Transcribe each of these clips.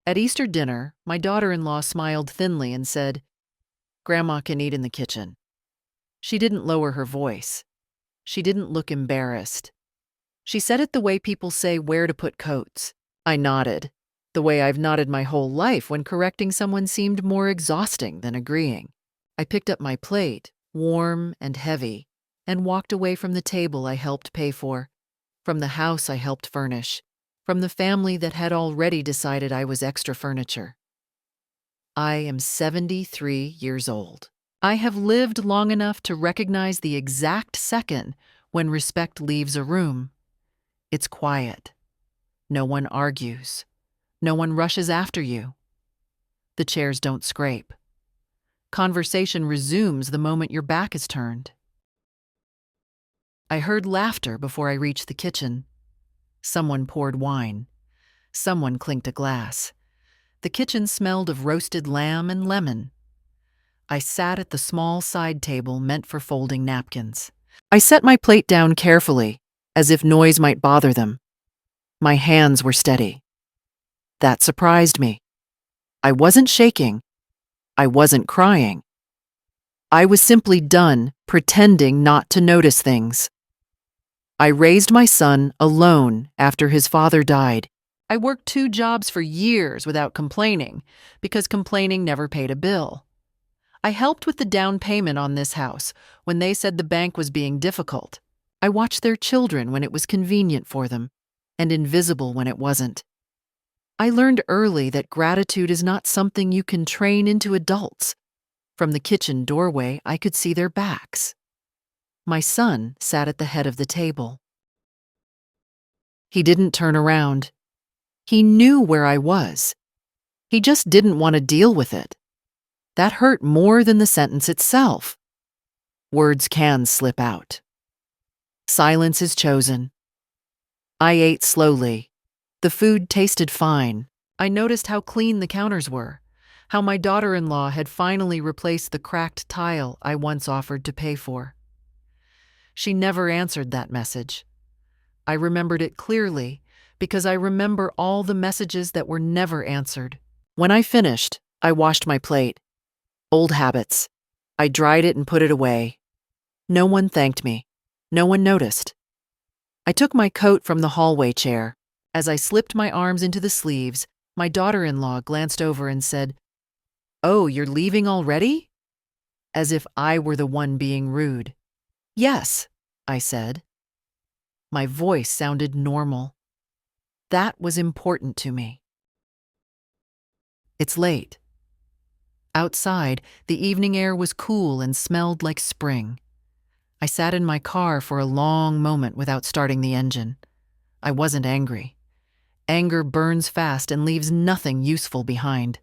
At Easter dinner, my daughter-in-law smiled thinly and said, "Grandma can eat in the kitchen." She didn't lower her voice. She didn't look embarrassed. She said it the way people say where to put coats. I nodded, the way I've nodded my whole life when correcting someone seemed more exhausting than agreeing. I picked up my plate, warm and heavy, and walked away from the table I helped pay for, from the house I helped furnish, from the family that had already decided I was extra furniture. I am 73 years old. I have lived long enough to recognize the exact second when respect leaves a room. It's quiet. No one argues. No one rushes after you. The chairs don't scrape. Conversation resumes the moment your back is turned. I heard laughter before I reached the kitchen. Someone poured wine. Someone clinked a glass. The kitchen smelled of roasted lamb and lemon. I sat at the small side table meant for folding napkins. I set my plate down carefully, as if noise might bother them. My hands were steady. That surprised me. I wasn't shaking. I wasn't crying. I was simply done pretending not to notice things. I raised my son alone after his father died. I worked 2 jobs for years without complaining, because complaining never paid a bill. I helped with the down payment on this house when they said the bank was being difficult. I watched their children when it was convenient for them, and invisible when it wasn't. I learned early that gratitude is not something you can train into adults. From the kitchen doorway, I could see their backs. My son sat at the head of the table. He didn't turn around. He knew where I was. He just didn't want to deal with it. That hurt more than the sentence itself. Words can slip out. Silence is chosen. I ate slowly. The food tasted fine. I noticed how clean the counters were, how my daughter-in-law had finally replaced the cracked tile I once offered to pay for. She never answered that message. I remembered it clearly because I remember all the messages that were never answered. When I finished, I washed my plate. Old habits. I dried it and put it away. No one thanked me. No one noticed. I took my coat from the hallway chair. As I slipped my arms into the sleeves, my daughter-in-law glanced over and said, "Oh, you're leaving already?" As if I were the one being rude. "Yes," I said. My voice sounded normal. That was important to me. It's late. Outside, the evening air was cool and smelled like spring. I sat in my car for a long moment without starting the engine. I wasn't angry. Anger burns fast and leaves nothing useful behind.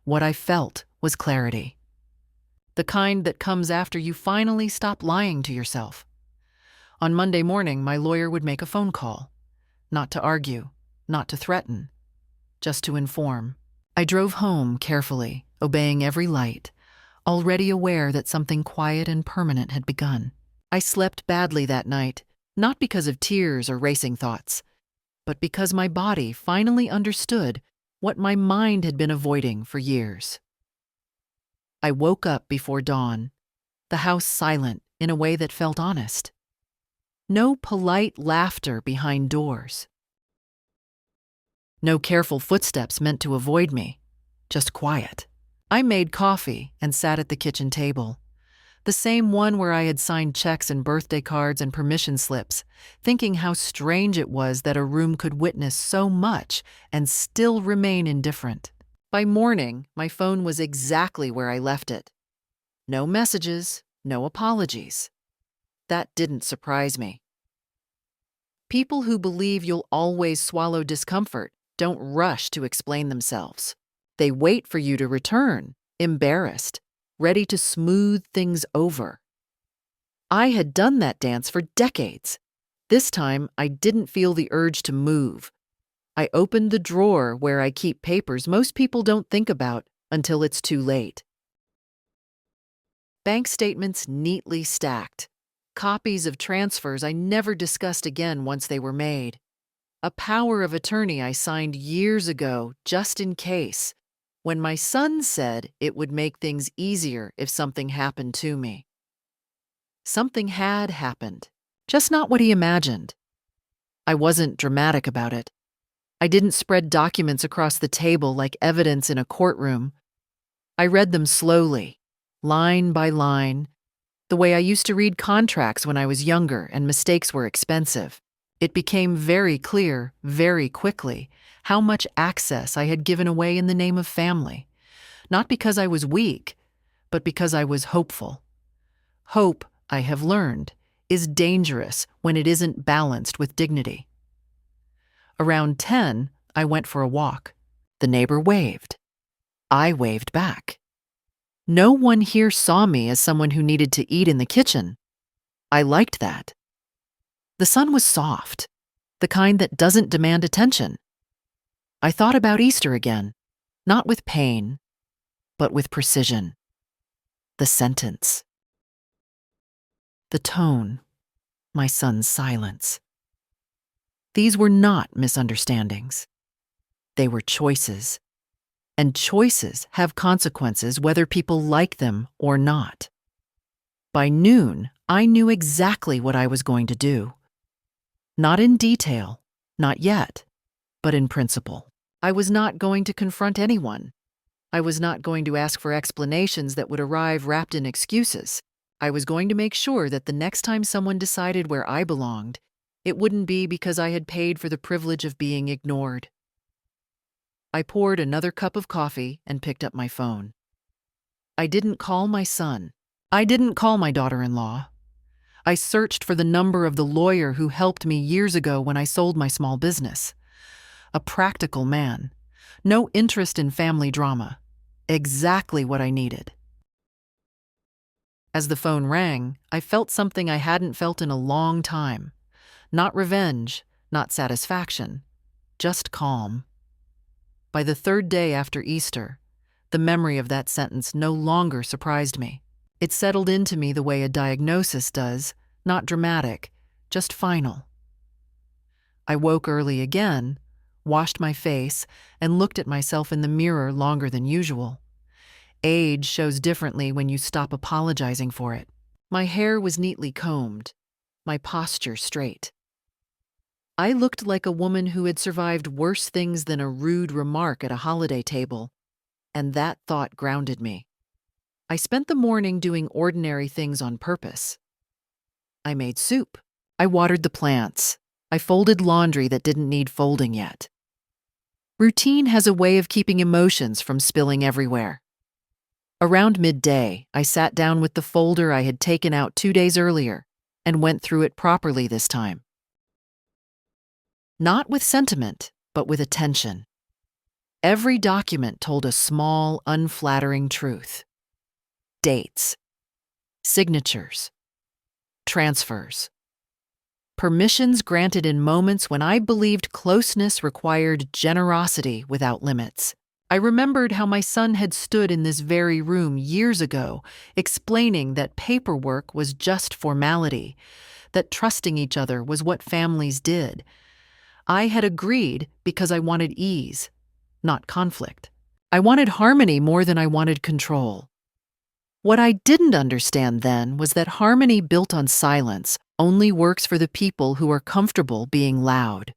What I felt was clarity. The kind that comes after you finally stop lying to yourself. On Monday morning, my lawyer would make a phone call. Not to argue, not to threaten, just to inform. I drove home carefully, obeying every light, already aware that something quiet and permanent had begun. I slept badly that night, not because of tears or racing thoughts, but because my body finally understood what my mind had been avoiding for years. I woke up before dawn, the house silent in a way that felt honest. No polite laughter behind doors. No careful footsteps meant to avoid me, just quiet. I made coffee and sat at the kitchen table, the same one where I had signed checks and birthday cards and permission slips, thinking how strange it was that a room could witness so much and still remain indifferent. By morning, my phone was exactly where I left it. No messages, no apologies. That didn't surprise me. People who believe you'll always swallow discomfort don't rush to explain themselves. They wait for you to return, embarrassed, ready to smooth things over. I had done that dance for decades. This time, I didn't feel the urge to move. I opened the drawer where I keep papers most people don't think about until it's too late. Bank statements neatly stacked. Copies of transfers I never discussed again once they were made. A power of attorney I signed years ago just in case, when my son said it would make things easier if something happened to me. Something had happened, just not what he imagined. I wasn't dramatic about it. I didn't spread documents across the table like evidence in a courtroom. I read them slowly, line by line, the way I used to read contracts when I was younger and mistakes were expensive. It became very clear, very quickly, how much access I had given away in the name of family. Not because I was weak, but because I was hopeful. Hope, I have learned, is dangerous when it isn't balanced with dignity. Around 10, I went for a walk. The neighbor waved. I waved back. No one here saw me as someone who needed to eat in the kitchen. I liked that. The sun was soft, the kind that doesn't demand attention. I thought about Easter again, not with pain, but with precision. The sentence. The tone. My son's silence. These were not misunderstandings. They were choices. And choices have consequences whether people like them or not. By noon, I knew exactly what I was going to do. Not in detail, not yet, but in principle. I was not going to confront anyone. I was not going to ask for explanations that would arrive wrapped in excuses. I was going to make sure that the next time someone decided where I belonged, it wouldn't be because I had paid for the privilege of being ignored. I poured another cup of coffee and picked up my phone. I didn't call my son. I didn't call my daughter-in-law. I searched for the number of the lawyer who helped me years ago when I sold my small business. A practical man. No interest in family drama. Exactly what I needed. As the phone rang, I felt something I hadn't felt in a long time. Not revenge, not satisfaction, just calm. By the third day after Easter, the memory of that sentence no longer surprised me. It settled into me the way a diagnosis does, not dramatic, just final. I woke early again, washed my face, and looked at myself in the mirror longer than usual. Age shows differently when you stop apologizing for it. My hair was neatly combed, my posture straight. I looked like a woman who had survived worse things than a rude remark at a holiday table, and that thought grounded me. I spent the morning doing ordinary things on purpose. I made soup. I watered the plants. I folded laundry that didn't need folding yet. Routine has a way of keeping emotions from spilling everywhere. Around midday, I sat down with the folder I had taken out 2 days earlier and went through it properly this time. Not with sentiment, but with attention. Every document told a small, unflattering truth. Dates, signatures, transfers, permissions granted in moments when I believed closeness required generosity without limits. I remembered how my son had stood in this very room years ago, explaining that paperwork was just formality, that trusting each other was what families did. I had agreed because I wanted ease, not conflict. I wanted harmony more than I wanted control. What I didn't understand then was that harmony built on silence only works for the people who are comfortable being loud.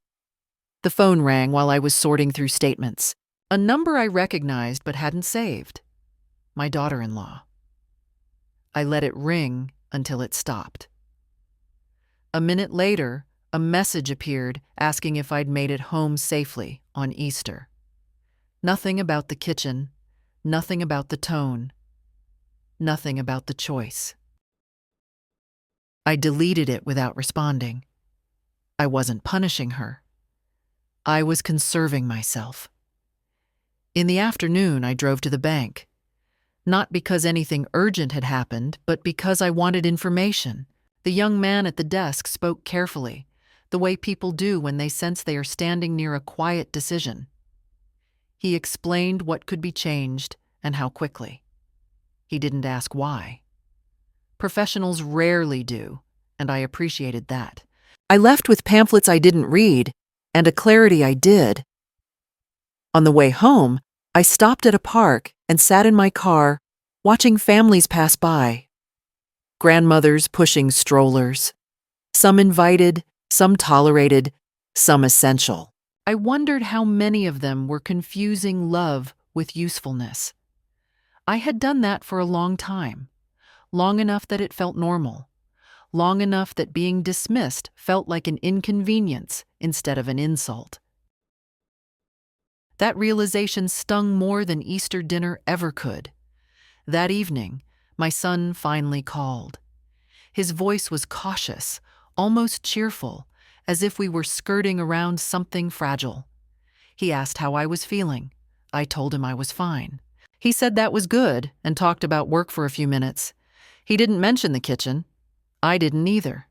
The phone rang while I was sorting through statements. A number I recognized but hadn't saved. My daughter-in-law. I let it ring until it stopped. A minute later, a message appeared asking if I'd made it home safely on Easter. Nothing about the kitchen, nothing about the tone, nothing about the choice. I deleted it without responding. I wasn't punishing her. I was conserving myself. In the afternoon, I drove to the bank. Not because anything urgent had happened, but because I wanted information. The young man at the desk spoke carefully, the way people do when they sense they are standing near a quiet decision. He explained what could be changed and how quickly. He didn't ask why. Professionals rarely do, and I appreciated that. I left with pamphlets I didn't read and a clarity I did. On the way home, I stopped at a park and sat in my car, watching families pass by. Grandmothers pushing strollers. Some invited, some tolerated, some essential. I wondered how many of them were confusing love with usefulness. I had done that for a long time, long enough that it felt normal, long enough that being dismissed felt like an inconvenience instead of an insult. That realization stung more than Easter dinner ever could. That evening, my son finally called. His voice was cautious, almost cheerful, as if we were skirting around something fragile. He asked how I was feeling. I told him I was fine. He said that was good and talked about work for a few minutes. He didn't mention the kitchen. I didn't either.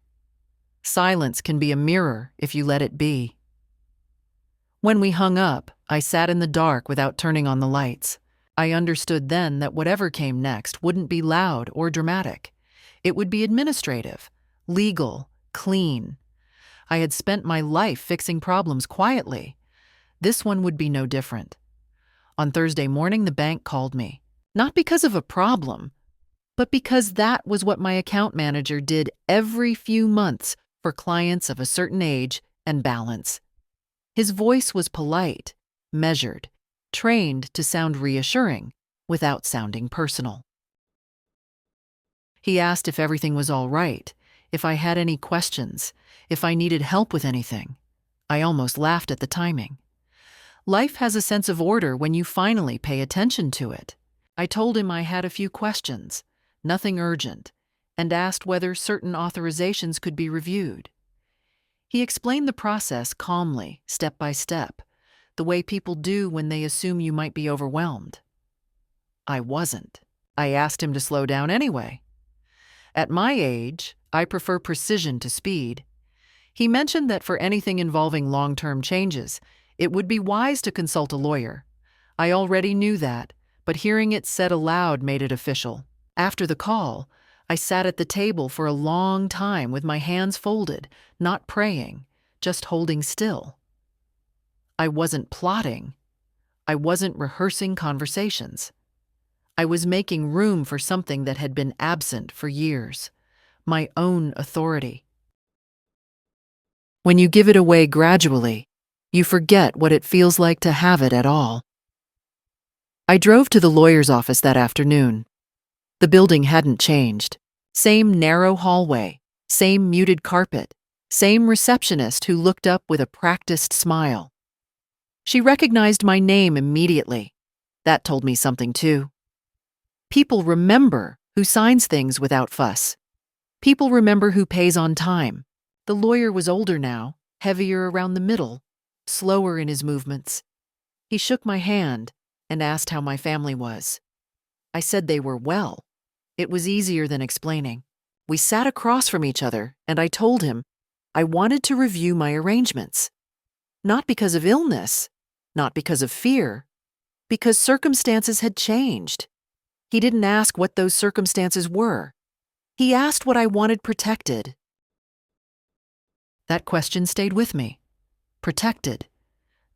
Silence can be a mirror if you let it be. When we hung up, I sat in the dark without turning on the lights. I understood then that whatever came next wouldn't be loud or dramatic. It would be administrative, legal, clean. I had spent my life fixing problems quietly. This one would be no different. On Thursday morning, the bank called me. Not because of a problem, but because that was what my account manager did every few months for clients of a certain age and balance. His voice was polite, measured, trained to sound reassuring without sounding personal. He asked if everything was all right, if I had any questions, if I needed help with anything. I almost laughed at the timing. Life has a sense of order when you finally pay attention to it. I told him I had a few questions, nothing urgent, and asked whether certain authorizations could be reviewed. He explained the process calmly, step by step, the way people do when they assume you might be overwhelmed. I wasn't. I asked him to slow down anyway. At my age, I prefer precision to speed. He mentioned that for anything involving long-term changes, it would be wise to consult a lawyer. I already knew that, but hearing it said aloud made it official. After the call, I sat at the table for a long time with my hands folded, not praying, just holding still. I wasn't plotting. I wasn't rehearsing conversations. I was making room for something that had been absent for years, my own authority. When you give it away gradually, you forget what it feels like to have it at all. I drove to the lawyer's office that afternoon. The building hadn't changed. Same narrow hallway, same muted carpet, same receptionist who looked up with a practiced smile. She recognized my name immediately. That told me something too. People remember who signs things without fuss. People remember who pays on time. The lawyer was older now, heavier around the middle, slower in his movements. He shook my hand and asked how my family was. I said they were well. It was easier than explaining. We sat across from each other, and I told him I wanted to review my arrangements. Not because of illness, not because of fear, because circumstances had changed. He didn't ask what those circumstances were. He asked what I wanted protected. That question stayed with me. Protected.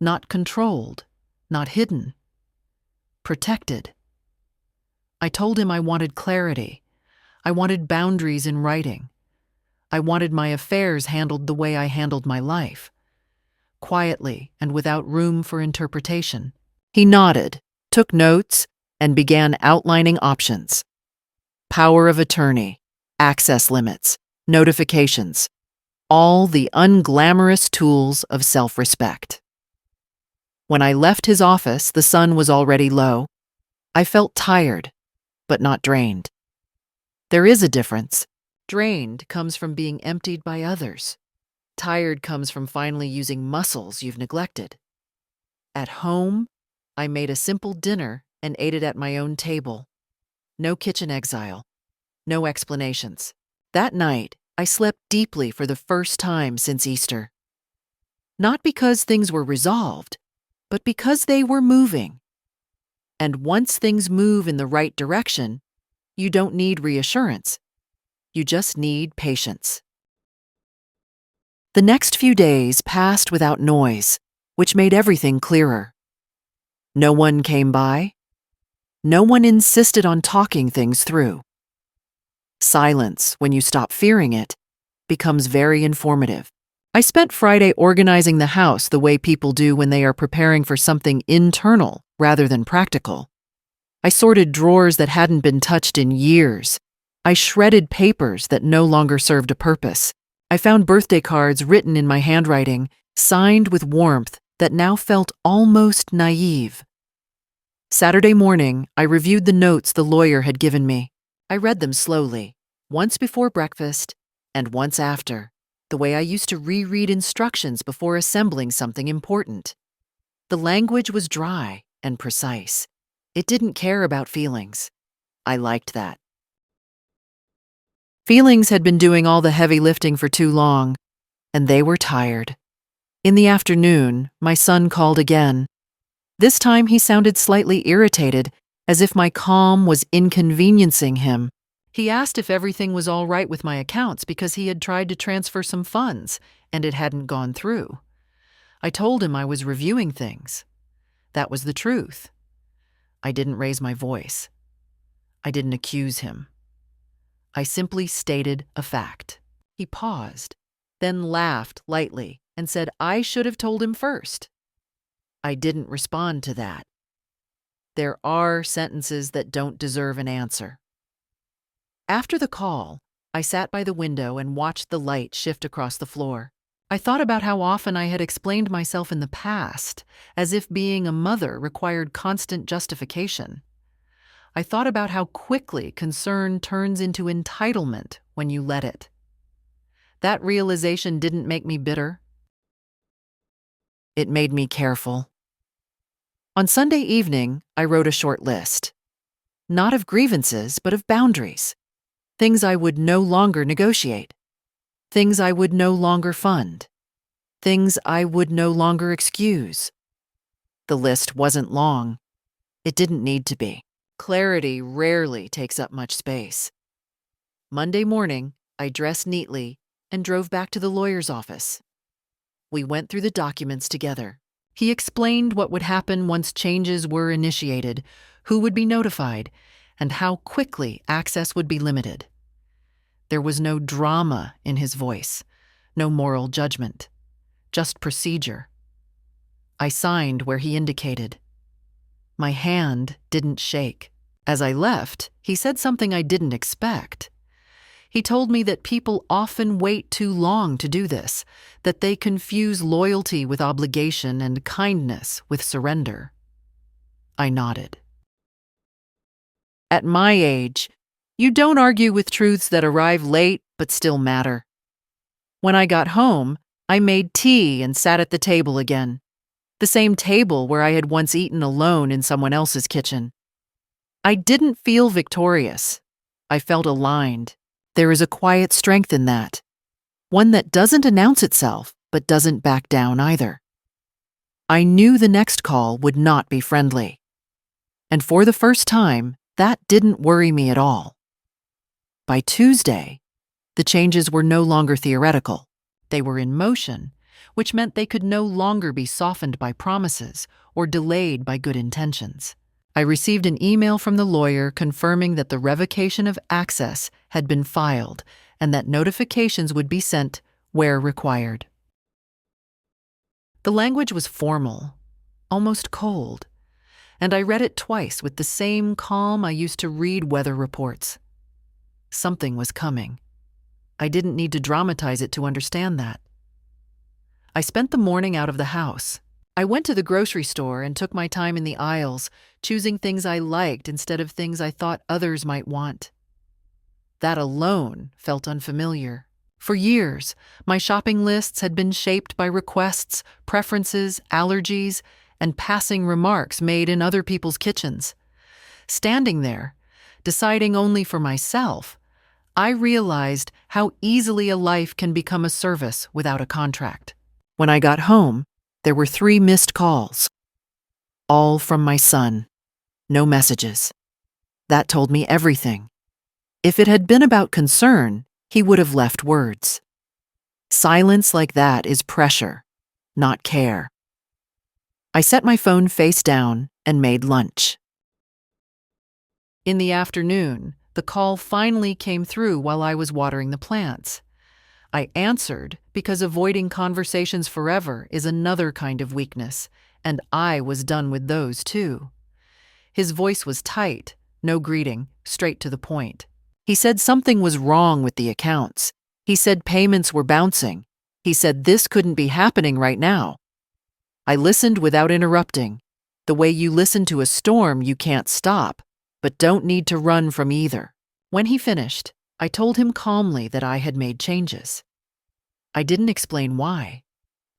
Not controlled. Not hidden. Protected. I told him I wanted clarity. I wanted boundaries in writing. I wanted my affairs handled the way I handled my life. Quietly and without room for interpretation. He nodded, took notes, and began outlining options. Power of attorney, access limits, notifications, all the unglamorous tools of self-respect. When I left his office, the sun was already low. I felt tired, but not drained. There is a difference. Drained comes from being emptied by others. Tired comes from finally using muscles you've neglected. At home, I made a simple dinner and ate it at my own table. No kitchen exile. No explanations. That night, I slept deeply for the first time since Easter. Not because things were resolved, but because they were moving. And once things move in the right direction, you don't need reassurance. You just need patience. The next few days passed without noise, which made everything clearer. No one came by. No one insisted on talking things through. Silence, when you stop fearing it, becomes very informative. I spent Friday organizing the house the way people do when they are preparing for something internal rather than practical. I sorted drawers that hadn't been touched in years. I shredded papers that no longer served a purpose. I found birthday cards written in my handwriting, signed with warmth that now felt almost naive. Saturday morning, I reviewed the notes the lawyer had given me. I read them slowly, once before breakfast and once after, the way I used to reread instructions before assembling something important. The language was dry and precise. It didn't care about feelings. I liked that. Feelings had been doing all the heavy lifting for too long, and they were tired. In the afternoon, my son called again. This time he sounded slightly irritated, as if my calm was inconveniencing him. He asked if everything was all right with my accounts because he had tried to transfer some funds, and it hadn't gone through. I told him I was reviewing things. That was the truth. I didn't raise my voice. I didn't accuse him. I simply stated a fact. He paused, then laughed lightly and said I should have told him first. I didn't respond to that. There are sentences that don't deserve an answer. After the call, I sat by the window and watched the light shift across the floor. I thought about how often I had explained myself in the past, as if being a mother required constant justification. I thought about how quickly concern turns into entitlement when you let it. That realization didn't make me bitter. It made me careful. On Sunday evening, I wrote a short list. Not of grievances, but of boundaries. Things I would no longer negotiate. Things I would no longer fund. Things I would no longer excuse. The list wasn't long. It didn't need to be. Clarity rarely takes up much space. Monday morning, I dressed neatly and drove back to the lawyer's office. We went through the documents together. He explained what would happen once changes were initiated, who would be notified, and how quickly access would be limited. There was no drama in his voice, no moral judgment, just procedure. I signed where he indicated. My hand didn't shake. As I left, he said something I didn't expect. He told me that people often wait too long to do this, that they confuse loyalty with obligation and kindness with surrender. I nodded. At my age, you don't argue with truths that arrive late but still matter. When I got home, I made tea and sat at the table again. The same table where I had once eaten alone in someone else's kitchen. I didn't feel victorious. I felt aligned. There is a quiet strength in that. One that doesn't announce itself, but doesn't back down either. I knew the next call would not be friendly. And for the first time, that didn't worry me at all. By Tuesday, the changes were no longer theoretical. They were in motion, which meant they could no longer be softened by promises or delayed by good intentions. I received an email from the lawyer confirming that the revocation of access had been filed and that notifications would be sent where required. The language was formal, almost cold, and I read it twice with the same calm I used to read weather reports. Something was coming. I didn't need to dramatize it to understand that. I spent the morning out of the house. I went to the grocery store and took my time in the aisles, choosing things I liked instead of things I thought others might want. That alone felt unfamiliar. For years, my shopping lists had been shaped by requests, preferences, allergies, and passing remarks made in other people's kitchens. Standing there, deciding only for myself, I realized how easily a life can become a service without a contract. When I got home, there were 3 missed calls. All from my son. No messages. That told me everything. If it had been about concern, he would have left words. Silence like that is pressure, not care. I set my phone face down and made lunch. In the afternoon, the call finally came through while I was watering the plants. I answered because avoiding conversations forever is another kind of weakness, and I was done with those too. His voice was tight, no greeting, straight to the point. He said something was wrong with the accounts. He said payments were bouncing. He said this couldn't be happening right now. I listened without interrupting. The way you listen to a storm you can't stop, but don't need to run from either. When he finished, I told him calmly that I had made changes. I didn't explain why.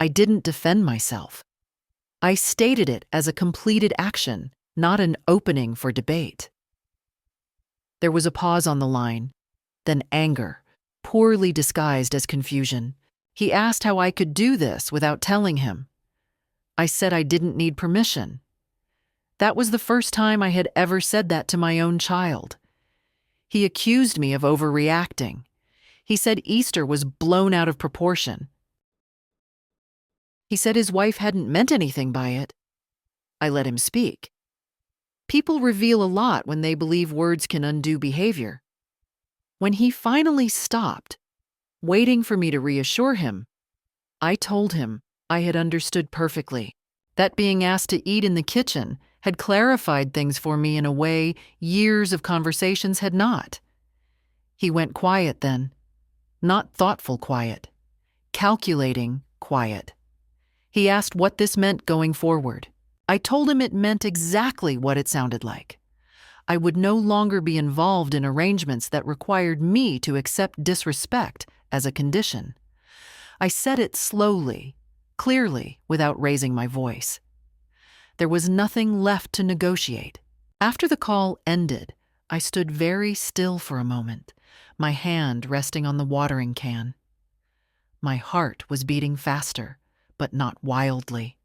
I didn't defend myself. I stated it as a completed action, not an opening for debate. There was a pause on the line, then anger, poorly disguised as confusion. He asked how I could do this without telling him. I said I didn't need permission. That was the first time I had ever said that to my own child. He accused me of overreacting. He said Easter was blown out of proportion. He said his wife hadn't meant anything by it. I let him speak. People reveal a lot when they believe words can undo behavior. When he finally stopped, waiting for me to reassure him, I told him I had understood perfectly. That being asked to eat in the kitchen had clarified things for me in a way years of conversations had not. He went quiet then. Not thoughtful quiet. Calculating quiet. He asked what this meant going forward. I told him it meant exactly what it sounded like. I would no longer be involved in arrangements that required me to accept disrespect as a condition. I said it slowly, clearly, without raising my voice. There was nothing left to negotiate. After the call ended, I stood very still for a moment, my hand resting on the watering can. My heart was beating faster, but not wildly.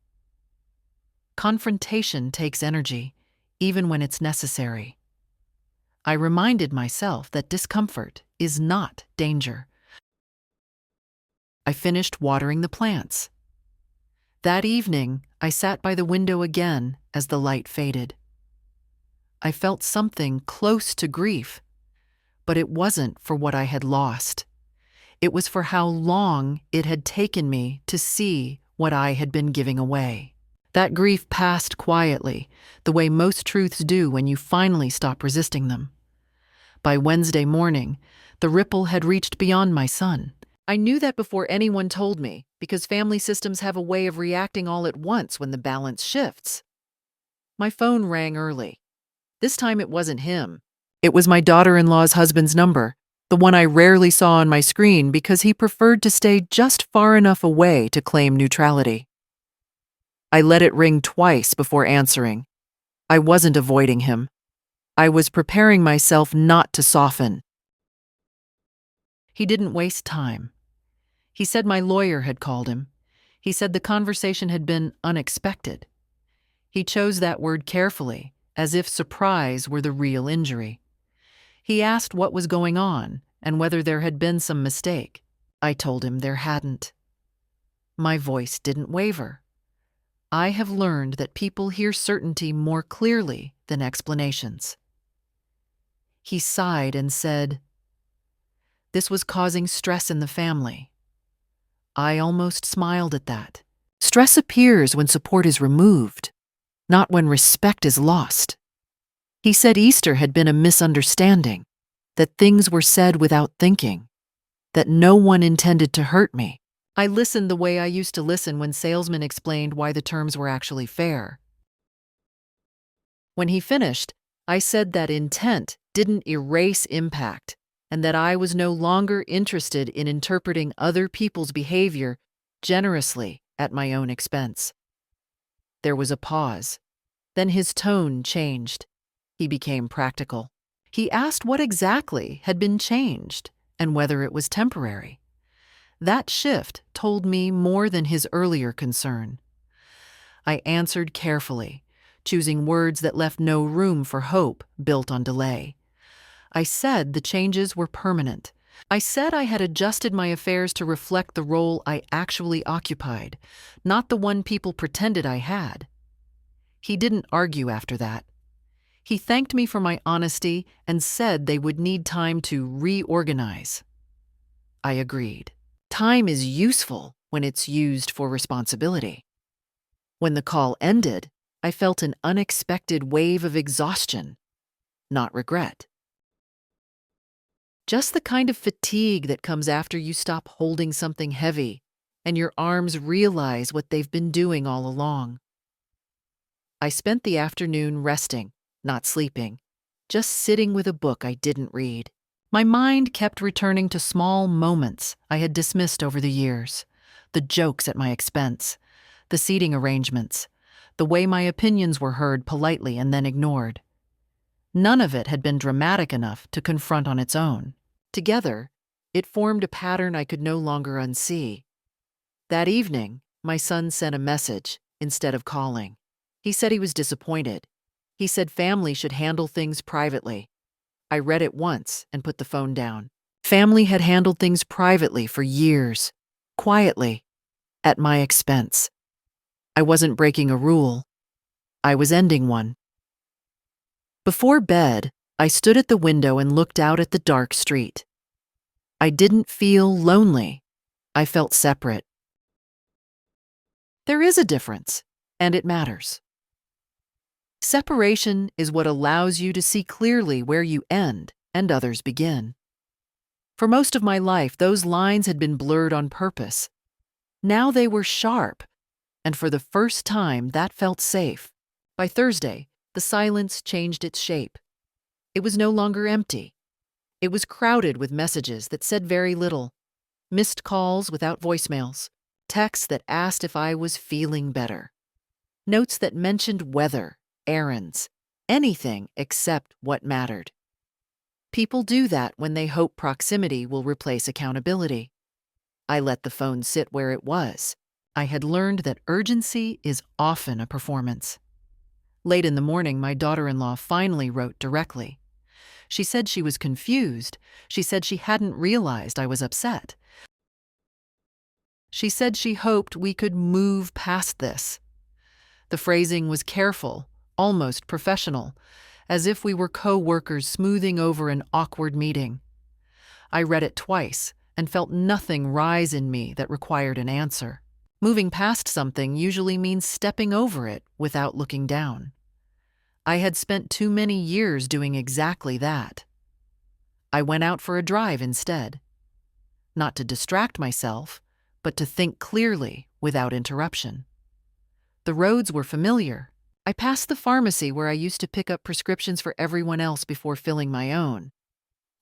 Confrontation takes energy, even when it's necessary. I reminded myself that discomfort is not danger. I finished watering the plants. That evening, I sat by the window again as the light faded. I felt something close to grief, but it wasn't for what I had lost. It was for how long it had taken me to see what I had been giving away. That grief passed quietly, the way most truths do when you finally stop resisting them. By Wednesday morning, the ripple had reached beyond my son. I knew that before anyone told me, because family systems have a way of reacting all at once when the balance shifts. My phone rang early. This time it wasn't him. It was my daughter-in-law's husband's number, the one I rarely saw on my screen because he preferred to stay just far enough away to claim neutrality. I let it ring twice before answering. I wasn't avoiding him. I was preparing myself not to soften. He didn't waste time. He said my lawyer had called him. He said the conversation had been unexpected. He chose that word carefully, as if surprise were the real injury. He asked what was going on and whether there had been some mistake. I told him there hadn't. My voice didn't waver. I have learned that people hear certainty more clearly than explanations. He sighed and said, "This was causing stress in the family." I almost smiled at that. Stress appears when support is removed, not when respect is lost. He said Easter had been a misunderstanding, that things were said without thinking, that no one intended to hurt me. I listened the way I used to listen when salesmen explained why the terms were actually fair. When he finished, I said that intent didn't erase impact, and that I was no longer interested in interpreting other people's behavior generously at my own expense. There was a pause. Then his tone changed. He became practical. He asked what exactly had been changed and whether it was temporary. That shift told me more than his earlier concern. I answered carefully, choosing words that left no room for hope built on delay. I said the changes were permanent, I said I had adjusted my affairs to reflect the role I actually occupied, not the one people pretended I had. He didn't argue after that. He thanked me for my honesty and said they would need time to reorganize. I agreed. Time is useful when it's used for responsibility. When the call ended, I felt an unexpected wave of exhaustion, not regret. Just the kind of fatigue that comes after you stop holding something heavy and your arms realize what they've been doing all along. I spent the afternoon resting, not sleeping, just sitting with a book I didn't read. My mind kept returning to small moments I had dismissed over the years, the jokes at my expense, the seating arrangements, the way my opinions were heard politely and then ignored. None of it had been dramatic enough to confront on its own. Together, it formed a pattern I could no longer unsee. That evening, my son sent a message instead of calling. He said he was disappointed. He said family should handle things privately. I read it once and put the phone down. Family had handled things privately for years, quietly, at my expense. I wasn't breaking a rule. I was ending one. Before bed, I stood at the window and looked out at the dark street. I didn't feel lonely. I felt separate. There is a difference, and it matters. Separation is what allows you to see clearly where you end and others begin. For most of my life, those lines had been blurred on purpose. Now they were sharp, and for the first time, that felt safe. By Thursday, the silence changed its shape. It was no longer empty. It was crowded with messages that said very little, missed calls without voicemails, texts that asked if I was feeling better, notes that mentioned weather, errands, anything except what mattered. People do that when they hope proximity will replace accountability. I let the phone sit where it was. I had learned that urgency is often a performance. Late in the morning, my daughter-in-law finally wrote directly. She said she was confused. She said she hadn't realized I was upset. She said she hoped we could move past this. The phrasing was careful, almost professional, as if we were co-workers smoothing over an awkward meeting. I read it twice and felt nothing rise in me that required an answer. Moving past something usually means stepping over it without looking down. I had spent too many years doing exactly that. I went out for a drive instead. Not to distract myself, but to think clearly without interruption. The roads were familiar. I passed the pharmacy where I used to pick up prescriptions for everyone else before filling my own.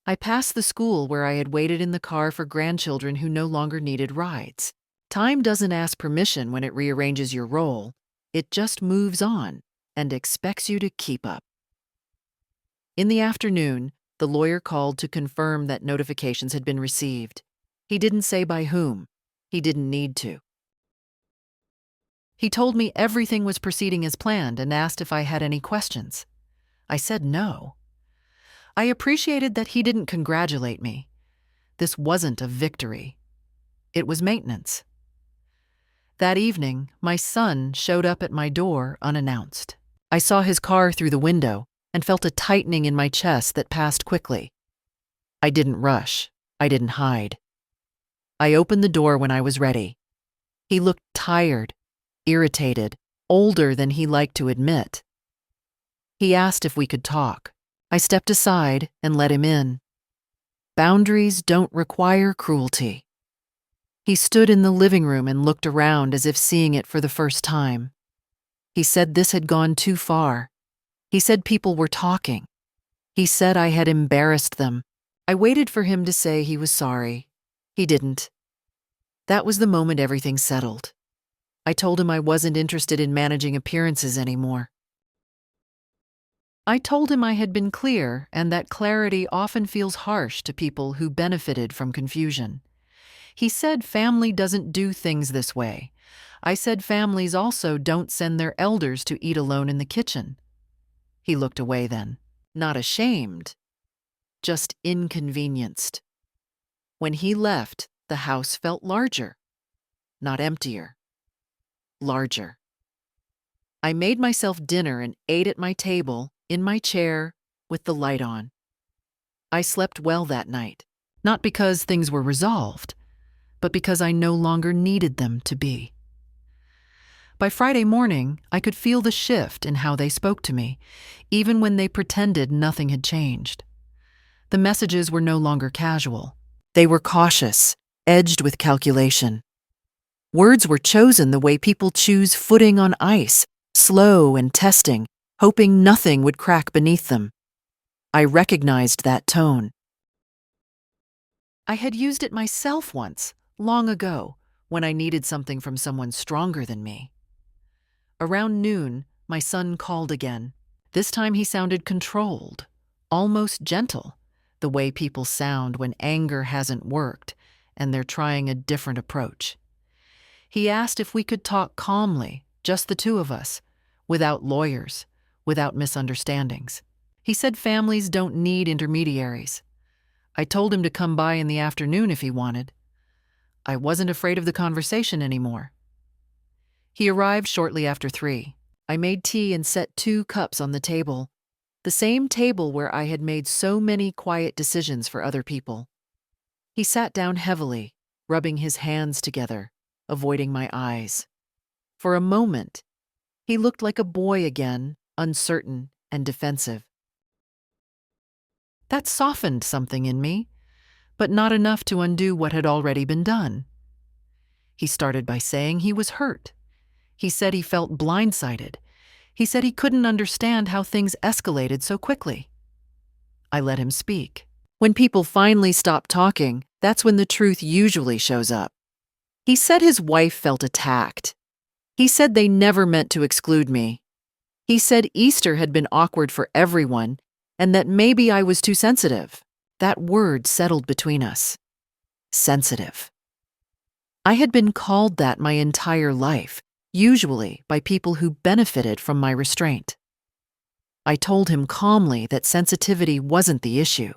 I passed the school where I had waited in the car for grandchildren who no longer needed rides. Time doesn't ask permission when it rearranges your role. It just moves on and expects you to keep up. In the afternoon, the lawyer called to confirm that notifications had been received. He didn't say by whom. He didn't need to. He told me everything was proceeding as planned and asked if I had any questions. I said no. I appreciated that he didn't congratulate me. This wasn't a victory. It was maintenance. That evening, my son showed up at my door unannounced. I saw his car through the window and felt a tightening in my chest that passed quickly. I didn't rush. I didn't hide. I opened the door when I was ready. He looked tired, irritated, older than he liked to admit. He asked if we could talk. I stepped aside and let him in. Boundaries don't require cruelty. He stood in the living room and looked around as if seeing it for the first time. He said this had gone too far. He said people were talking. He said I had embarrassed them. I waited for him to say he was sorry. He didn't. That was the moment everything settled. I told him I wasn't interested in managing appearances anymore. I told him I had been clear and that clarity often feels harsh to people who benefited from confusion. He said family doesn't do things this way. I said families also don't send their elders to eat alone in the kitchen. He looked away then, not ashamed, just inconvenienced. When he left, the house felt larger, not emptier, larger. I made myself dinner and ate at my table, in my chair, with the light on. I slept well that night, not because things were resolved, but because I no longer needed them to be. By Friday morning, I could feel the shift in how they spoke to me, even when they pretended nothing had changed. The messages were no longer casual. They were cautious, edged with calculation. Words were chosen the way people choose footing on ice, slow and testing, hoping nothing would crack beneath them. I recognized that tone. I had used it myself once, long ago, when I needed something from someone stronger than me. Around noon, my son called again. This time he sounded controlled, almost gentle, the way people sound when anger hasn't worked and they're trying a different approach. He asked if we could talk calmly, just the two of us, without lawyers, without misunderstandings. He said families don't need intermediaries. I told him to come by in the afternoon if he wanted. I wasn't afraid of the conversation anymore. He arrived shortly after 3. I made tea and set 2 cups on the table, the same table where I had made so many quiet decisions for other people. He sat down heavily, rubbing his hands together, avoiding my eyes. For a moment, he looked like a boy again, uncertain and defensive. That softened something in me, but not enough to undo what had already been done. He started by saying he was hurt. He said he felt blindsided. He said he couldn't understand how things escalated so quickly. I let him speak. When people finally stop talking, that's when the truth usually shows up. He said his wife felt attacked. He said they never meant to exclude me. He said Easter had been awkward for everyone and that maybe I was too sensitive. That word settled between us. Sensitive. I had been called that my entire life, usually by people who benefited from my restraint. I told him calmly that sensitivity wasn't the issue.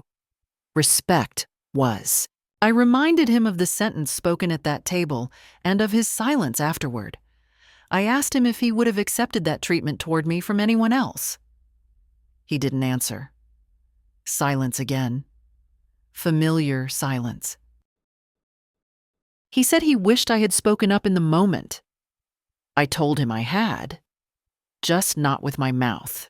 Respect was. I reminded him of the sentence spoken at that table and of his silence afterward. I asked him if he would have accepted that treatment toward me from anyone else. He didn't answer. Silence again. Familiar silence. He said he wished I had spoken up in the moment. I told him I had, just not with my mouth.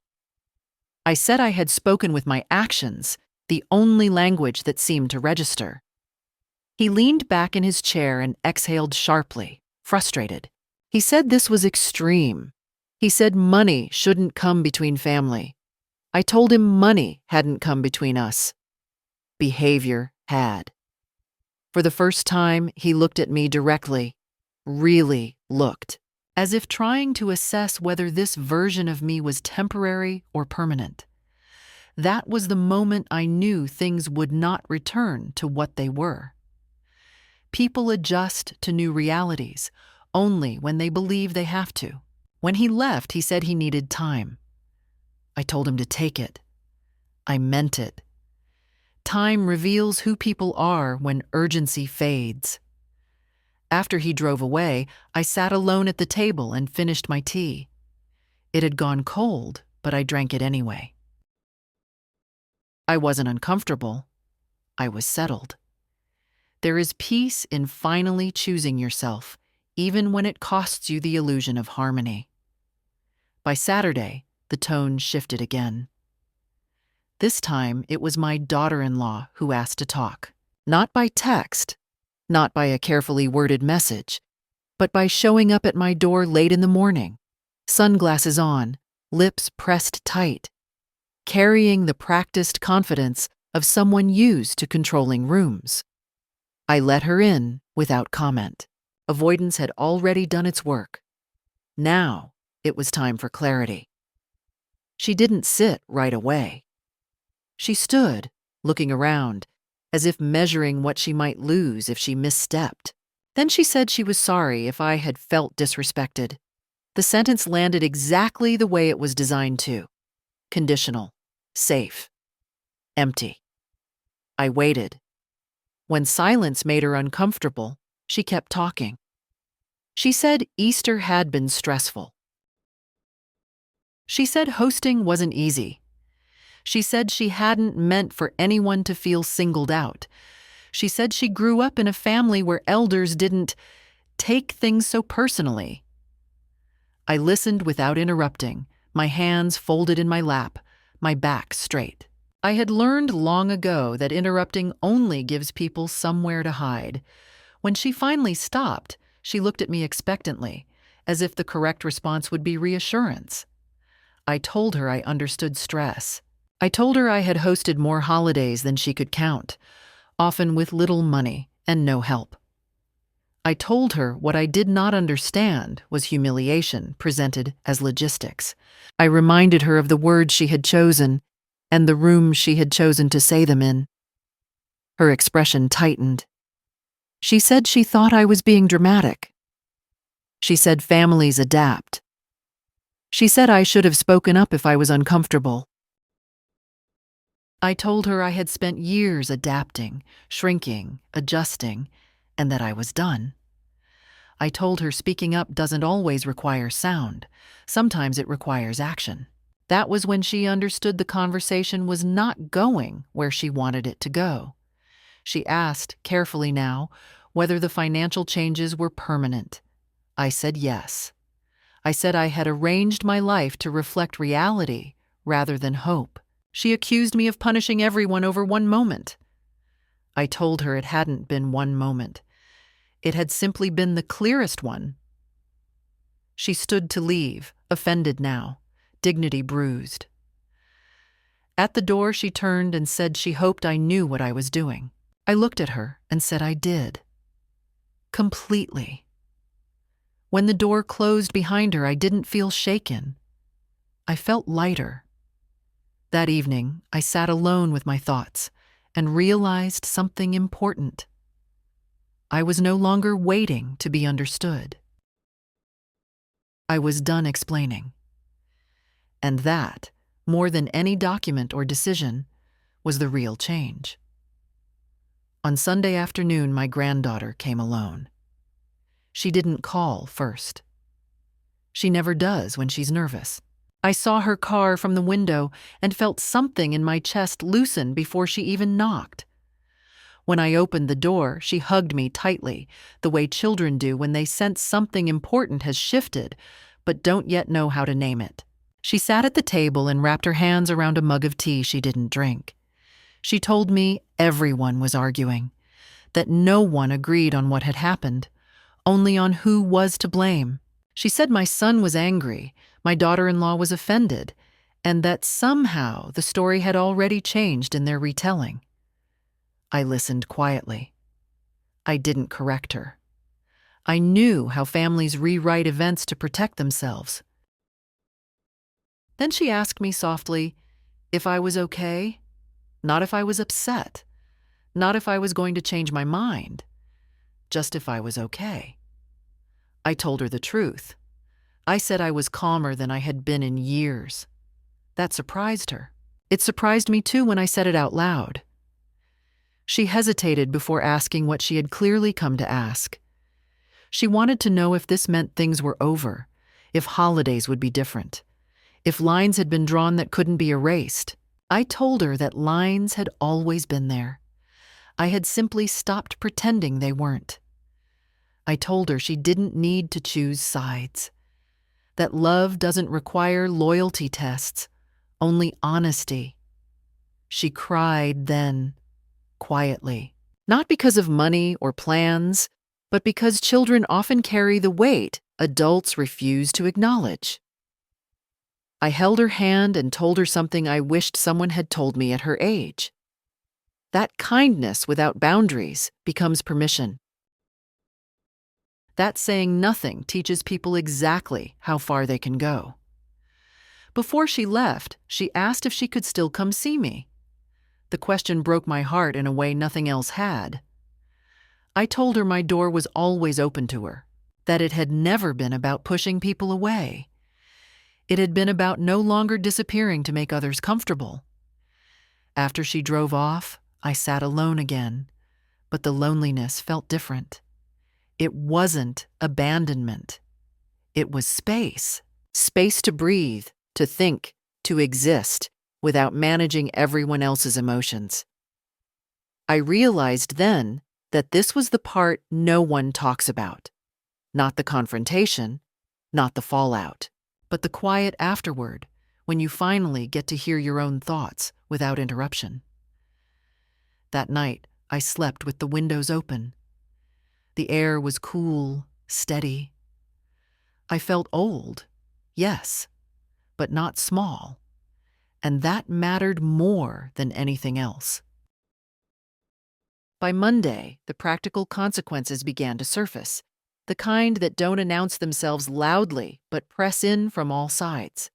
I said I had spoken with my actions, the only language that seemed to register. He leaned back in his chair and exhaled sharply, frustrated. He said this was extreme. He said money shouldn't come between family. I told him money hadn't come between us. Behavior had. For the first time, he looked at me directly, really looked, as if trying to assess whether this version of me was temporary or permanent. That was the moment I knew things would not return to what they were. People adjust to new realities only when they believe they have to. When he left, he said he needed time. I told him to take it. I meant it. Time reveals who people are when urgency fades. After he drove away, I sat alone at the table and finished my tea. It had gone cold, but I drank it anyway. I wasn't uncomfortable. I was settled. There is peace in finally choosing yourself, even when it costs you the illusion of harmony. By Saturday, the tone shifted again. This time, it was my daughter-in-law who asked to talk. Not by text, not by a carefully worded message, but by showing up at my door late in the morning, sunglasses on, lips pressed tight, carrying the practiced confidence of someone used to controlling rooms. I let her in without comment. Avoidance had already done its work. Now, it was time for clarity. She didn't sit right away. She stood, looking around, as if measuring what she might lose if she misstepped. Then she said she was sorry if I had felt disrespected. The sentence landed exactly the way it was designed to. Conditional, safe, empty. I waited. When silence made her uncomfortable, she kept talking. She said Easter had been stressful. She said hosting wasn't easy. She said she hadn't meant for anyone to feel singled out. She said she grew up in a family where elders didn't take things so personally. I listened without interrupting, my hands folded in my lap, my back straight. I had learned long ago that interrupting only gives people somewhere to hide. When she finally stopped, she looked at me expectantly, as if the correct response would be reassurance. I told her I understood stress. I told her I had hosted more holidays than she could count, often with little money and no help. I told her what I did not understand was humiliation presented as logistics. I reminded her of the words she had chosen and the room she had chosen to say them in. Her expression tightened. She said she thought I was being dramatic. She said families adapt. She said I should have spoken up if I was uncomfortable. I told her I had spent years adapting, shrinking, adjusting, and that I was done. I told her speaking up doesn't always require sound. Sometimes it requires action. That was when she understood the conversation was not going where she wanted it to go. She asked, carefully now, whether the financial changes were permanent. I said yes. I said I had arranged my life to reflect reality rather than hope. She accused me of punishing everyone over one moment. I told her it hadn't been one moment. It had simply been the clearest one. She stood to leave, offended now, dignity bruised. At the door, she turned and said she hoped I knew what I was doing. I looked at her and said I did. Completely. When the door closed behind her, I didn't feel shaken. I felt lighter. That evening, I sat alone with my thoughts and realized something important. I was no longer waiting to be understood. I was done explaining. And that, more than any document or decision, was the real change. On Sunday afternoon, my granddaughter came alone. She didn't call first. She never does when she's nervous. I saw her car from the window and felt something in my chest loosen before she even knocked. When I opened the door, she hugged me tightly, the way children do when they sense something important has shifted, but don't yet know how to name it. She sat at the table and wrapped her hands around a mug of tea she didn't drink. She told me everyone was arguing, that no one agreed on what had happened, only on who was to blame. She said my son was angry, my daughter-in-law was offended, and that somehow the story had already changed in their retelling. I listened quietly. I didn't correct her. I knew how families rewrite events to protect themselves. Then she asked me softly if I was okay, not if I was upset, not if I was going to change my mind, just if I was okay. I told her the truth. I said I was calmer than I had been in years. That surprised her. It surprised me too when I said it out loud. She hesitated before asking what she had clearly come to ask. She wanted to know if this meant things were over, if holidays would be different, if lines had been drawn that couldn't be erased. I told her that lines had always been there. I had simply stopped pretending they weren't. I told her she didn't need to choose sides, that love doesn't require loyalty tests, only honesty. She cried then, quietly, not because of money or plans, but because children often carry the weight adults refuse to acknowledge. I held her hand and told her something I wished someone had told me at her age. That kindness without boundaries becomes permission. That saying nothing teaches people exactly how far they can go. Before she left, she asked if she could still come see me. The question broke my heart in a way nothing else had. I told her my door was always open to her, that it had never been about pushing people away. It had been about no longer disappearing to make others comfortable. After she drove off, I sat alone again, but the loneliness felt different. It wasn't abandonment. It was space. Space to breathe, to think, to exist, without managing everyone else's emotions. I realized then that this was the part no one talks about. Not the confrontation, not the fallout, but the quiet afterward, when you finally get to hear your own thoughts without interruption. That night, I slept with the windows open. The air was cool, steady. I felt old, yes, but not small, and that mattered more than anything else. By Monday, the practical consequences began to surface, the kind that don't announce themselves loudly but press in from all sides.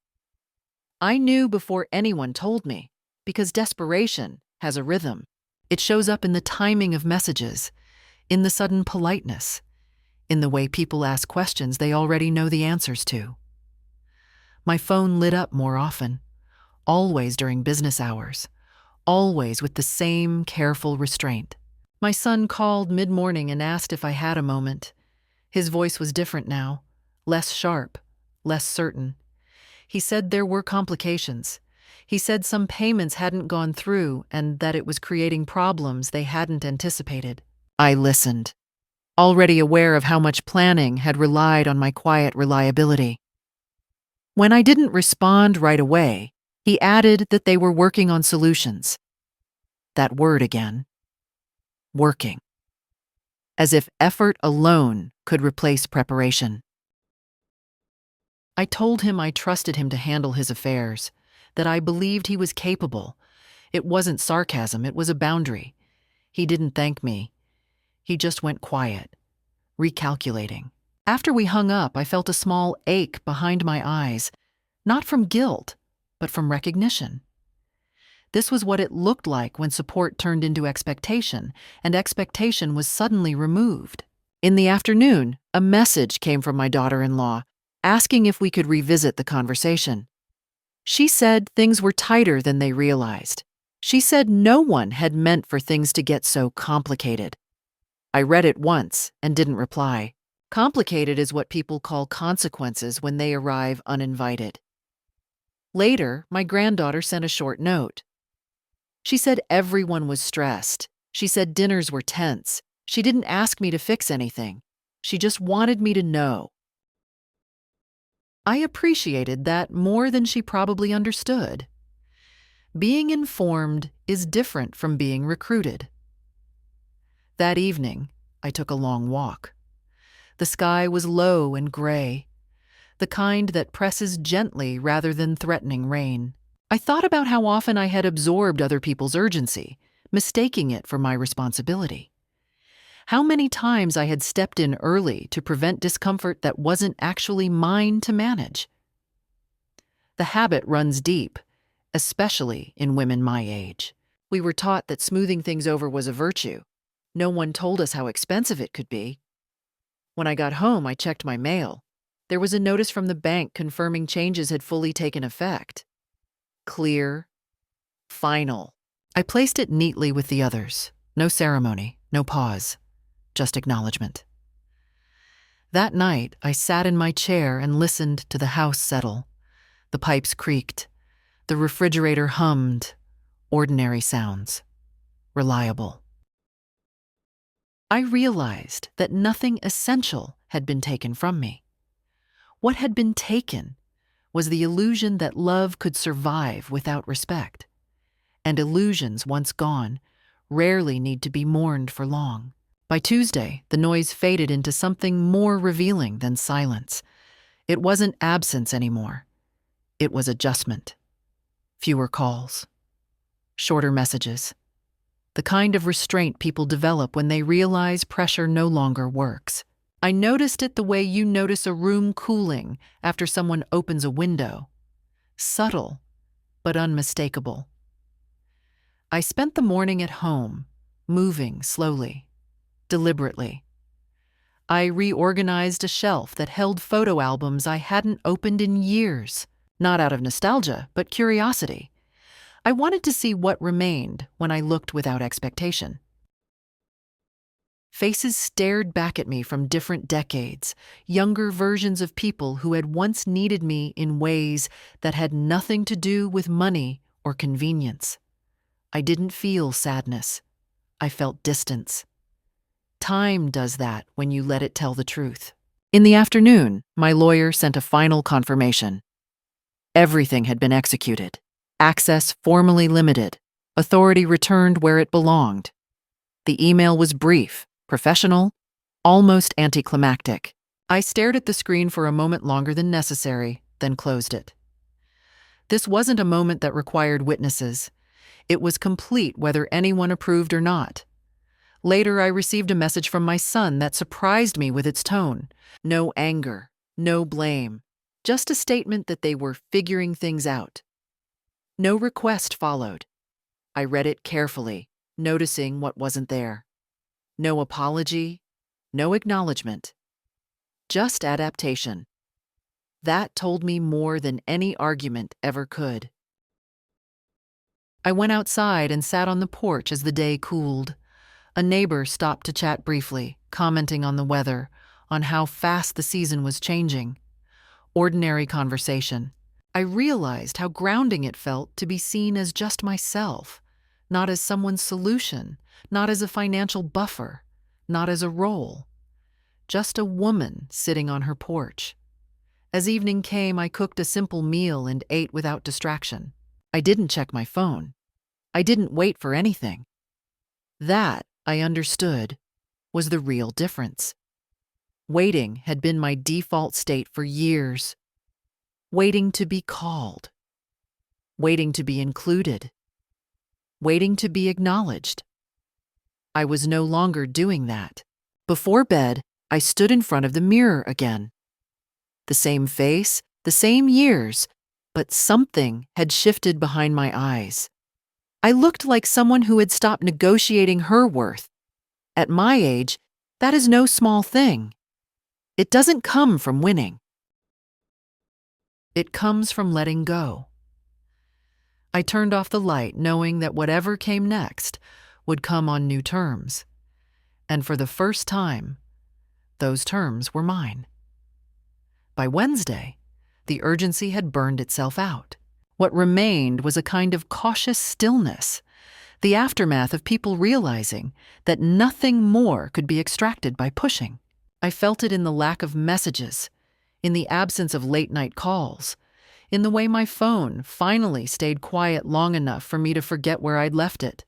I knew before anyone told me, because desperation has a rhythm. It shows up in the timing of messages, in the sudden politeness, in the way people ask questions they already know the answers to. My phone lit up more often, always during business hours, always with the same careful restraint. My son called mid-morning and asked if I had a moment. His voice was different now, less sharp, less certain. He said there were complications. He said some payments hadn't gone through and that it was creating problems they hadn't anticipated. I listened, already aware of how much planning had relied on my quiet reliability. When I didn't respond right away, he added that they were working on solutions. That word again. Working. As if effort alone could replace preparation. I told him I trusted him to handle his affairs, that I believed he was capable. It wasn't sarcasm, it was a boundary. He didn't thank me. He just went quiet, recalculating. After we hung up, I felt a small ache behind my eyes, not from guilt, but from recognition. This was what it looked like when support turned into expectation, and expectation was suddenly removed. In the afternoon, a message came from my daughter-in-law, asking if we could revisit the conversation. She said things were tighter than they realized. She said no one had meant for things to get so complicated. I read it once and didn't reply. Complicated is what people call consequences when they arrive uninvited. Later, my granddaughter sent a short note. She said everyone was stressed. She said dinners were tense. She didn't ask me to fix anything. She just wanted me to know. I appreciated that more than she probably understood. Being informed is different from being recruited. That evening, I took a long walk. The sky was low and gray, the kind that presses gently rather than threatening rain. I thought about how often I had absorbed other people's urgency, mistaking it for my responsibility. How many times I had stepped in early to prevent discomfort that wasn't actually mine to manage. The habit runs deep, especially in women my age. We were taught that smoothing things over was a virtue. No one told us how expensive it could be. When I got home, I checked my mail. There was a notice from the bank confirming changes had fully taken effect. Clear, final. I placed it neatly with the others. No ceremony, no pause, just acknowledgement. That night, I sat in my chair and listened to the house settle. The pipes creaked. The refrigerator hummed. Ordinary sounds. Reliable. I realized that nothing essential had been taken from me. What had been taken was the illusion that love could survive without respect. And illusions, once gone, rarely need to be mourned for long. By Tuesday, the noise faded into something more revealing than silence. It wasn't absence anymore. It was adjustment. Fewer calls. Shorter messages. The kind of restraint people develop when they realize pressure no longer works. I noticed it the way you notice a room cooling after someone opens a window. Subtle, but unmistakable. I spent the morning at home, moving slowly, deliberately. I reorganized a shelf that held photo albums I hadn't opened in years, not out of nostalgia, but curiosity. I wanted to see what remained when I looked without expectation. Faces stared back at me from different decades, younger versions of people who had once needed me in ways that had nothing to do with money or convenience. I didn't feel sadness. I felt distance. Time does that when you let it tell the truth. In the afternoon, my lawyer sent a final confirmation. Everything had been executed. Access formally limited. Authority returned where it belonged. The email was brief, professional, almost anticlimactic. I stared at the screen for a moment longer than necessary, then closed it. This wasn't a moment that required witnesses. It was complete whether anyone approved or not. Later, I received a message from my son that surprised me with its tone. No anger, no blame, just a statement that they were figuring things out. No request followed. I read it carefully, noticing what wasn't there. No apology, no acknowledgement. Just adaptation. That told me more than any argument ever could. I went outside and sat on the porch as the day cooled. A neighbor stopped to chat briefly, commenting on the weather, on how fast the season was changing. Ordinary conversation. I realized how grounding it felt to be seen as just myself, not as someone's solution, not as a financial buffer, not as a role. Just a woman sitting on her porch. As evening came, I cooked a simple meal and ate without distraction. I didn't check my phone. I didn't wait for anything. That, I understood, was the real difference. Waiting had been my default state for years. Waiting to be called. Waiting to be included. Waiting to be acknowledged. I was no longer doing that. Before bed, I stood in front of the mirror again. The same face, the same years, but something had shifted behind my eyes. I looked like someone who had stopped negotiating her worth. At my age, that is no small thing. It doesn't come from winning. It comes from letting go. I turned off the light, knowing that whatever came next would come on new terms. And for the first time, those terms were mine. By Wednesday, the urgency had burned itself out. What remained was a kind of cautious stillness, the aftermath of people realizing that nothing more could be extracted by pushing. I felt it in the lack of messages, in the absence of late-night calls, in the way my phone finally stayed quiet long enough for me to forget where I'd left it.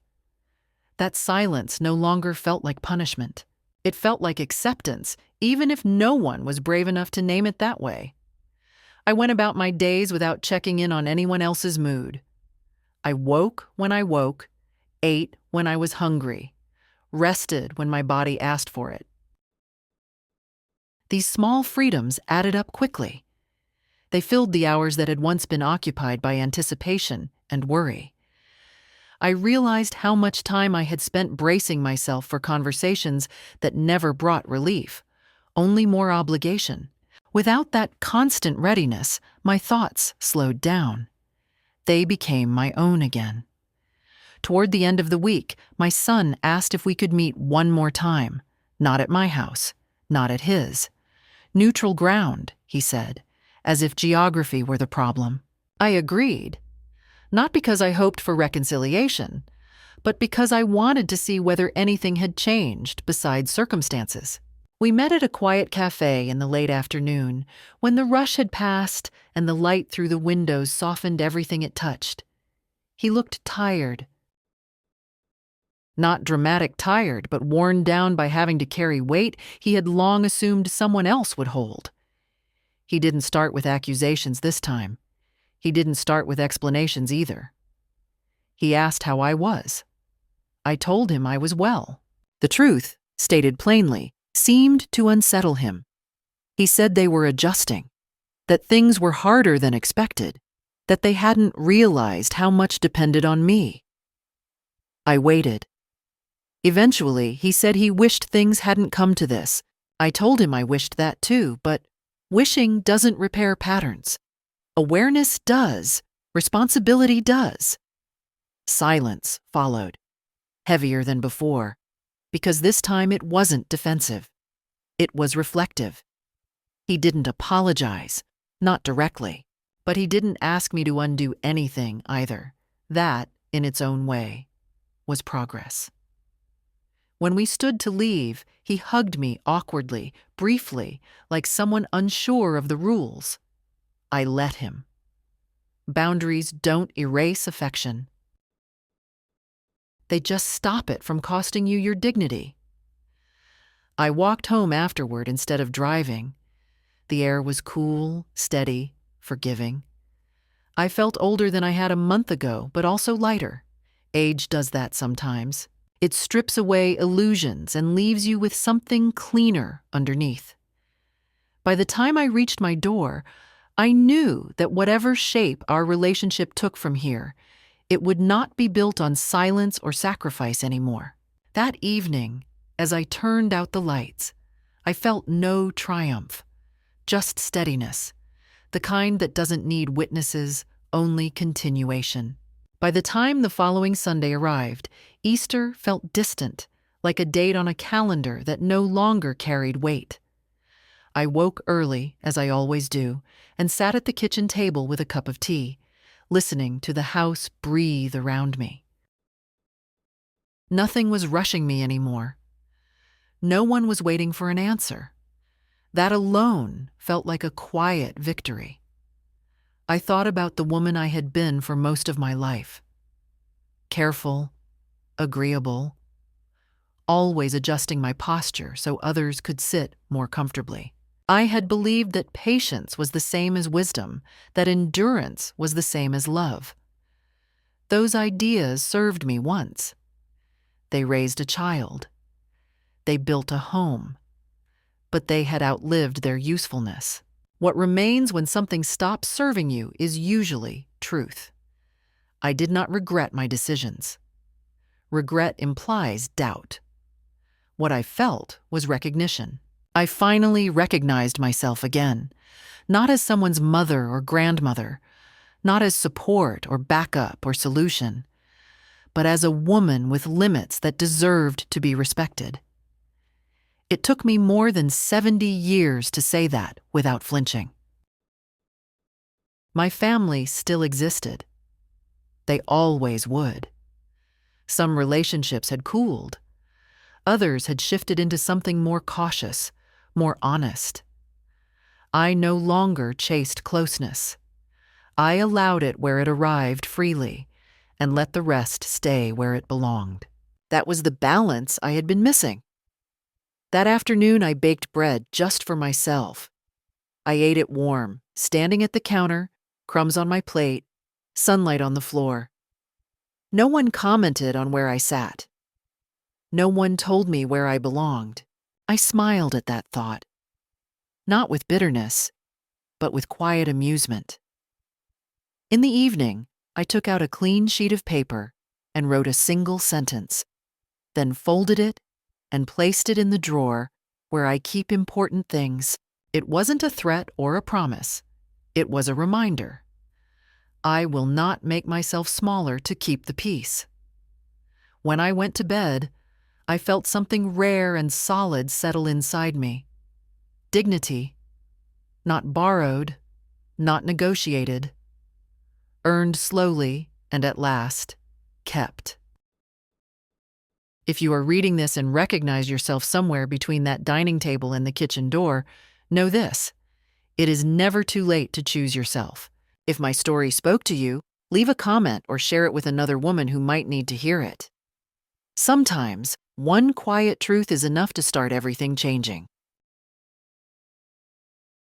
That silence no longer felt like punishment. It felt like acceptance, even if no one was brave enough to name it that way. I went about my days without checking in on anyone else's mood. I woke when I woke, ate when I was hungry, rested when my body asked for it. These small freedoms added up quickly. They filled the hours that had once been occupied by anticipation and worry. I realized how much time I had spent bracing myself for conversations that never brought relief, only more obligation. Without that constant readiness, my thoughts slowed down. They became my own again. Toward the end of the week, my son asked if we could meet one more time, not at my house, not at his. Neutral ground, he said, as if geography were the problem. I agreed. Not because I hoped for reconciliation, but because I wanted to see whether anything had changed besides circumstances. We met at a quiet cafe in the late afternoon, when the rush had passed and the light through the windows softened everything it touched. He looked tired. Not dramatic tired, but worn down by having to carry weight he had long assumed someone else would hold. He didn't start with accusations this time. He didn't start with explanations either. He asked how I was. I told him I was well. The truth, stated plainly, seemed to unsettle him. He said they were adjusting, that things were harder than expected, that they hadn't realized how much depended on me. I waited. Eventually, he said he wished things hadn't come to this. I told him I wished that too, but wishing doesn't repair patterns. Awareness does. Responsibility does. Silence followed, heavier than before. because this time it wasn't defensive. It was reflective. He didn't apologize, not directly, but he didn't ask me to undo anything either. That, in its own way, was progress. When we stood to leave, he hugged me awkwardly, briefly, like someone unsure of the rules. I let him. Boundaries don't erase affection. They just stop it from costing you your dignity. I walked home afterward instead of driving. The air was cool, steady, forgiving. I felt older than I had a month ago, but also lighter. Age does that sometimes. It strips away illusions and leaves you with something cleaner underneath. By the time I reached my door, I knew that whatever shape our relationship took from here, it would not be built on silence or sacrifice anymore. That evening, as I turned out the lights, I felt no triumph, just steadiness, the kind that doesn't need witnesses, only continuation. By the time the following Sunday arrived, Easter felt distant, like a date on a calendar that no longer carried weight. I woke early, as I always do, and sat at the kitchen table with a cup of tea, listening to the house breathe around me. Nothing was rushing me anymore. No one was waiting for an answer. That alone felt like a quiet victory. I thought about the woman I had been for most of my life. Careful, agreeable, always adjusting my posture so others could sit more comfortably. I had believed that patience was the same as wisdom, that endurance was the same as love. Those ideas served me once. They raised a child. They built a home. But they had outlived their usefulness. What remains when something stops serving you is usually truth. I did not regret my decisions. Regret implies doubt. What I felt was recognition. I finally recognized myself again, not as someone's mother or grandmother, not as support or backup or solution, but as a woman with limits that deserved to be respected. It took me more than 70 years to say that without flinching. My family still existed. They always would. Some relationships had cooled. Others had shifted into something more cautious, more honest. I no longer chased closeness. I allowed it where it arrived freely and let the rest stay where it belonged. That was the balance I had been missing. That afternoon, I baked bread just for myself. I ate it warm, standing at the counter, crumbs on my plate, sunlight on the floor. No one commented on where I sat. No one told me where I belonged. I smiled at that thought. Not with bitterness, but with quiet amusement. In the evening, I took out a clean sheet of paper and wrote a single sentence, then folded it and placed it in the drawer where I keep important things. It wasn't a threat or a promise. It was a reminder. I will not make myself smaller to keep the peace. When I went to bed, I felt something rare and solid settle inside me. Dignity, not borrowed, not negotiated, earned slowly and at last, kept. If you are reading this and recognize yourself somewhere between that dining table and the kitchen door, know this: it is never too late to choose yourself. If my story spoke to you, leave a comment or share it with another woman who might need to hear it. Sometimes, one quiet truth is enough to start everything changing.